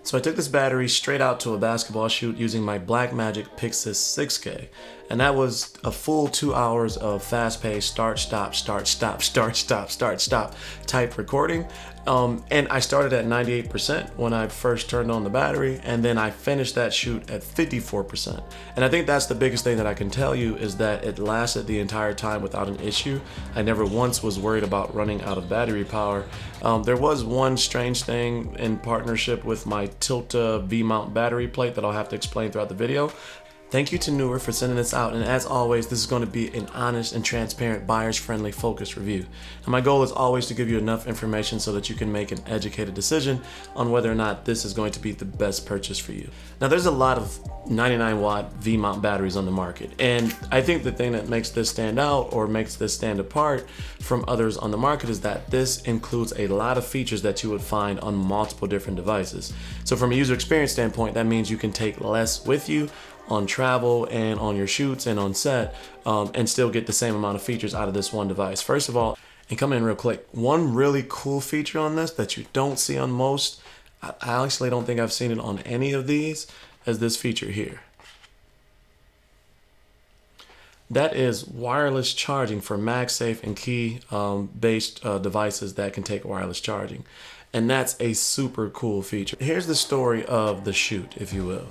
So I took this battery straight out to a basketball shoot using my Blackmagic PYXIS 6K. And that was a full 2 hours of fast-paced start, stop, start, stop, start, stop, start, stop type recording. And I started at 98% when I first turned on the battery, and then I finished that shoot at 54%. And I think that's the biggest thing that I can tell you is that it lasted the entire time without an issue. I never once was worried about running out of battery power. There was one strange thing in partnership with my Tilta VMountBattery plate that I'll have to explain throughout the video. Thank you to NEEWER for sending this out, and as always, this is going to be an honest and transparent, buyers-friendly, focused review. And my goal is always to give you enough information so that you can make an educated decision on whether or not this is going to be the best purchase for you. Now, there's a lot of 99-watt V-mount batteries on the market, and I think the thing that makes this stand out or makes this stand apart from others on the market is that this includes a lot of features that you would find on multiple different devices. So from a user experience standpoint, that means you can take less with you on travel and on your shoots and on set, and still get the same amount of features out of this one device. First of all, and come in real quick, one really cool feature on this that you don't see on most, I actually don't think I've seen it on any of these, is this feature here. That is wireless charging for MagSafe and key based devices that can take wireless charging. And that's a super cool feature. Here's the story of the shoot, if you will.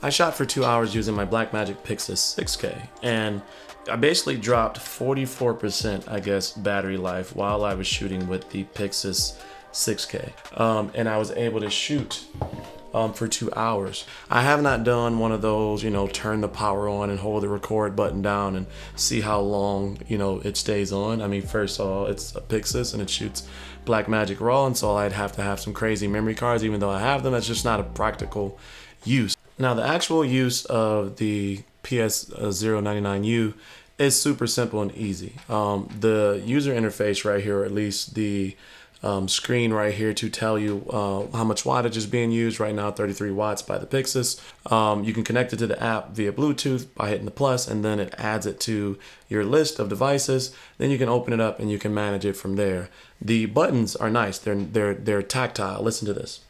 I shot for 2 hours using my Blackmagic PYXIS 6K, and I basically dropped 44%, I guess, battery life while I was shooting with the PYXIS 6K. And I was able to shoot for 2 hours. I have not done one of those, turn the power on and hold the record button down and see how long, it stays on. I mean, first of all, it's a PYXIS and it shoots Blackmagic RAW, and so I'd have to have some crazy memory cards, even though I have them. That's just not a practical use. Now, the actual use of the PS099U is super simple and easy. The user interface right here, or at least the screen right here to tell you how much wattage is being used right now, 33 watts by the PYXIS. You can connect it to the app via Bluetooth by hitting the plus, and then it adds it to your list of devices. Then you can open it up and you can manage it from there. The buttons are nice. They're tactile. Listen to this.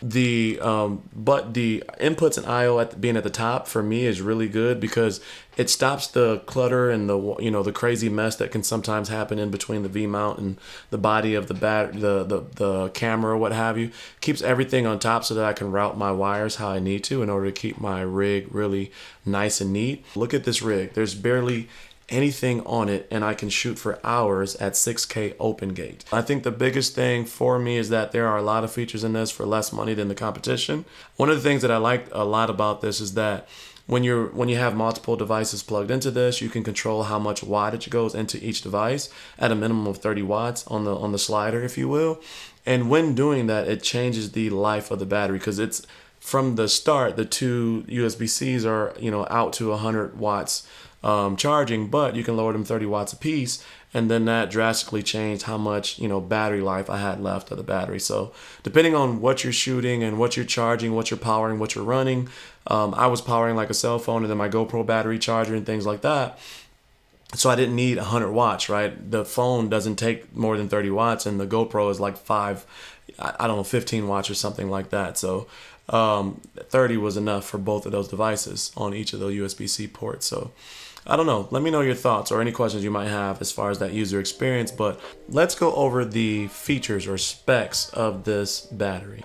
The inputs and IO being at the top for me is really good because it stops the clutter and the crazy mess that can sometimes happen in between the V mount and the body of the camera or what have you. Keeps everything on top so that I can route my wires how I need to in order to keep my rig really nice and neat. Look at this rig. There's barely anything on it, and I can shoot for hours at 6K open gate. I think the biggest thing for me is that there are a lot of features in this for less money than the competition. One of the things that I like a lot about this is that when you have multiple devices plugged into this, you can control how much wattage goes into each device at a minimum of 30 watts on the slider, if you will. And when doing that, it changes the life of the battery because it's from the start, the two USB-Cs are out to 100 watts charging, but you can lower them 30 watts a piece, and then that drastically changed how much battery life I had left of the battery. So depending on what you're shooting and what you're charging, what you're powering, what you're running, I was powering like a cell phone and then my GoPro battery charger and things like that. So I didn't need 100 watts, right? The phone doesn't take more than 30 watts and the GoPro is like 15 watts or something like that. So 30 was enough for both of those devices on each of those USB-C ports. So I don't know. Let me know your thoughts or any questions you might have as far as that user experience, but let's go over the features or specs of this battery.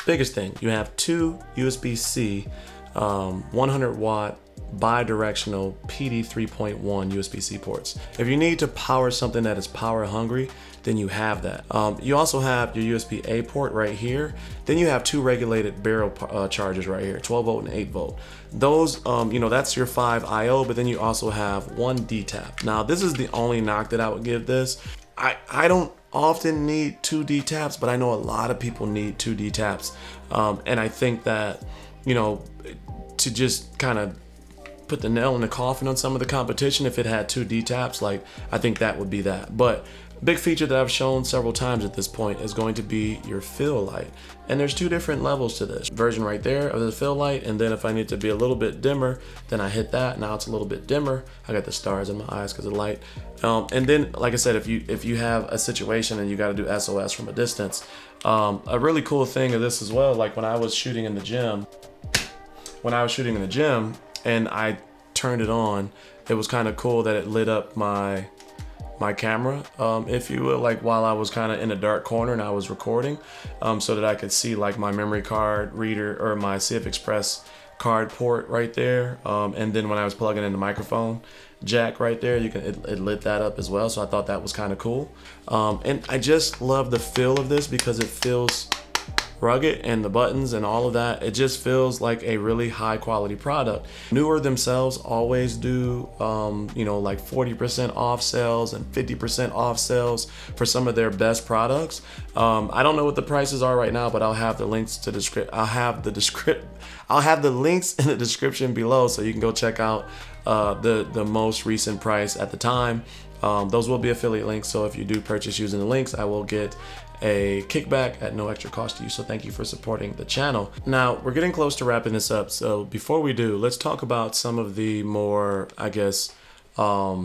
Biggest thing, you have two USB-C 100 watt bi-directional PD 3.1 USB-C ports. If you need to power something that is power hungry, then you have that. You also have your USB-A port right here. Then you have two regulated barrel chargers right here, 12 volt and 8 volt. Those, that's your 5 IO, but then you also have one D-tap. Now, this is the only knock that I would give this. I don't often need two D-taps, but I know a lot of people need two D-taps. And I think that, to just kind of put the nail in the coffin on some of the competition, if it had two D-taps, I think that would be that. But Big feature that I've shown several times at this point is going to be your fill light. And there's two different levels to this. Version right there of the fill light, and then if I need to be a little bit dimmer, then I hit that. Now it's a little bit dimmer. I got the stars in my eyes because of the light. And then, like I said, if you have a situation and you got to do SOS from a distance, a really cool thing of this as well, like when I was shooting in the gym, and I turned it on, it was kind of cool that it lit up my camera, if you will, like while I was kind of in a dark corner and I was recording, so that I could see like my memory card reader or my CF Express card port right there. And then when I was plugging in the microphone jack right there, it lit that up as well. So I thought that was kind of cool. And I just love the feel of this because it feels rugged, and the buttons and all of that, it just feels like a really high quality product. Neewer themselves always do like 40% off sales and 50% off sales for some of their best products. I don't know what the prices are right now, but I'll have the links to I'll have the links in the description below, so you can go check out the most recent price at the time. Those will be affiliate links, so if you do purchase using the links, I will get a kickback at no extra cost to you. So thank you for supporting the channel. Now we're getting close to wrapping this up, so before we do, let's talk about some of the more, I guess,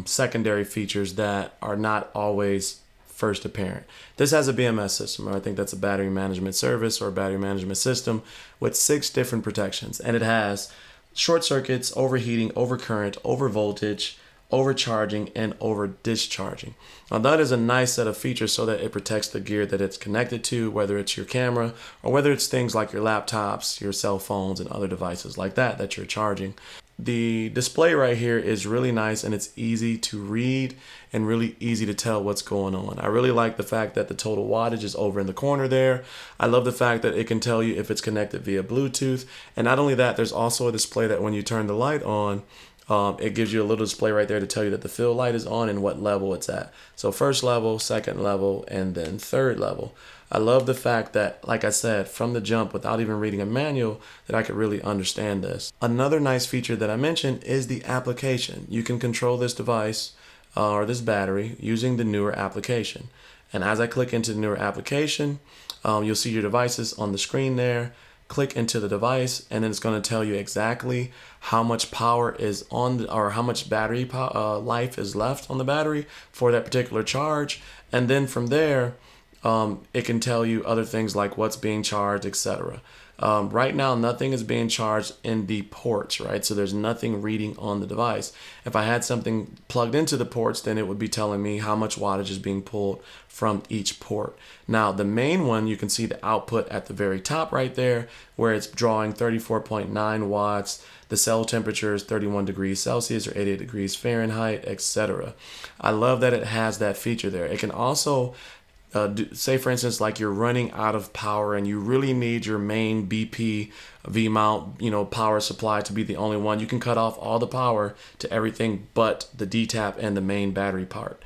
secondary features that are not always first apparent. This has a BMS system, or I think that's a battery management service or a battery management system, with 6 different protections, and it has short circuits, overheating, overcurrent, overvoltage, overcharging, and over discharging. Now that is a nice set of features so that it protects the gear that it's connected to, whether it's your camera or whether it's things like your laptops, your cell phones, and other devices like that you're charging. The display right here is really nice, and it's easy to read and really easy to tell what's going on. I really like the fact that the total wattage is over in the corner there. I love the fact that it can tell you if it's connected via Bluetooth. And not only that, there's also a display that when you turn the light on, it gives you a little display right there to tell you that the fill light is on and what level it's at. So first level, second level, and then third level. I love the fact that, like I said, from the jump, without even reading a manual, that I could really understand this. Another nice feature that I mentioned is the application. You can control this device or this battery using the Neewer application. And as I click into the Neewer application, you'll see your devices on the screen there. Click into the device, and then it's going to tell you exactly how much power is on or how much battery life is left on the battery for that particular charge. And then from there, it can tell you other things like what's being charged, etc. Right now, nothing is being charged in the ports, right? So there's nothing reading on the device. If I had something plugged into the ports, then it would be telling me how much wattage is being pulled from each port. Now, the main one, you can see the output at the very top right there, where it's drawing 34.9 watts. The cell temperature is 31 degrees Celsius or 88 degrees Fahrenheit, etc. I love that it has that feature there. It can also say, for instance, like you're running out of power and you really need your main BP V-mount, power supply to be the only one. You can cut off all the power to everything but the D-tap and the main battery port.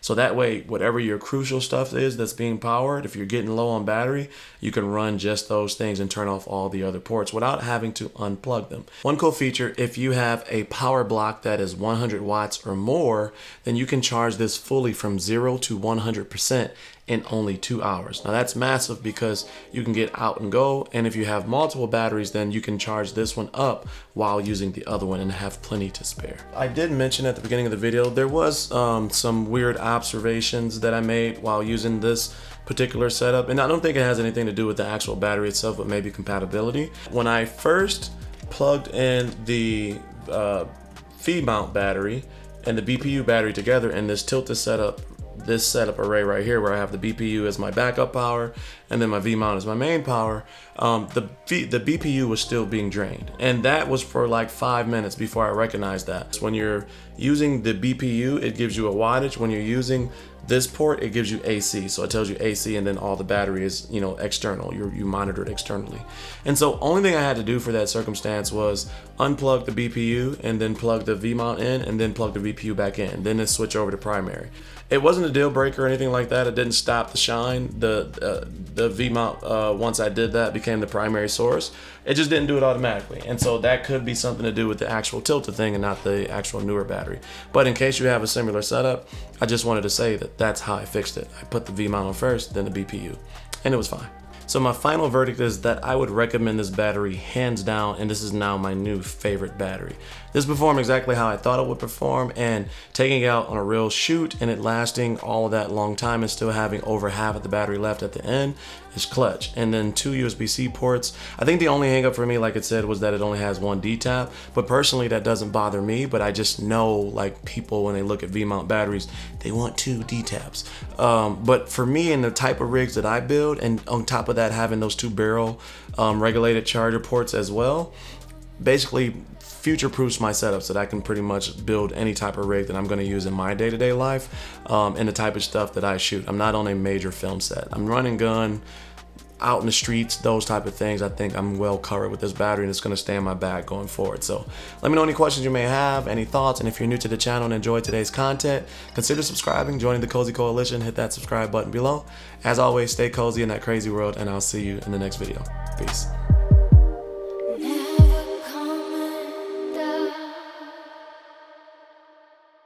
So that way, whatever your crucial stuff is that's being powered, if you're getting low on battery, you can run just those things and turn off all the other ports without having to unplug them. One cool feature, if you have a power block that is 100 watts or more, then you can charge this fully from 0 to 100% in only 2 hours. Now that's massive because you can get out and go, and if you have multiple batteries, then you can charge this one up while using the other one and have plenty to spare. I did mention at the beginning of the video there was some weird observations that I made while using this particular setup, and I don't think it has anything to do with the actual battery itself, but maybe compatibility. When I first plugged in the VMountBattery and the BPU battery together in this Tilta setup, this setup array right here, where I have the BPU as my backup power and then my V-mount as my main power, the BPU was still being drained, and that was for like 5 minutes before I recognized that. So when you're using the BPU, it gives you a wattage. When you're using this port, it gives you AC, so it tells you AC, and then all the battery is external. You monitor it externally. And so only thing I had to do for that circumstance was unplug the BPU and then plug the V-mount in and then plug the BPU back in, then it switch over to primary. It wasn't a deal breaker or anything like that. It didn't stop the shine. The V-mount, once I did that, became the primary source. It just didn't do it automatically. And so that could be something to do with the actual Tilta thing and not the actual Neewer battery. But in case you have a similar setup, I just wanted to say that but that's how I fixed it. I put the V-mount on first, then the BPU, and it was fine. So my final verdict is that I would recommend this battery hands down, and this is now my new favorite battery. This performed exactly how I thought it would perform, and taking it out on a real shoot and it lasting all of that long time and still having over half of the battery left at the end is clutch. And then 2 USB-C ports. I think the only hang up for me, like it said, was that it only has 1 D-tap, but personally that doesn't bother me, but I just know like people when they look at V-mount batteries, they want 2 D-taps. But for me and the type of rigs that I build, and on top of that having those 2 barrel regulated charger ports as well, basically future-proofs my setup so that I can pretty much build any type of rig that I'm going to use in my day-to-day life and the type of stuff that I shoot. I'm not on a major film set. I'm running gun, out in the streets, those type of things. I think I'm well covered with this battery, and it's going to stay in my bag going forward. So let me know any questions you may have, any thoughts, and if you're new to the channel and enjoyed today's content, consider subscribing, joining the Cosey Coalition, hit that subscribe button below. As always, stay cozy in that crazy world, and I'll see you in the next video. Peace.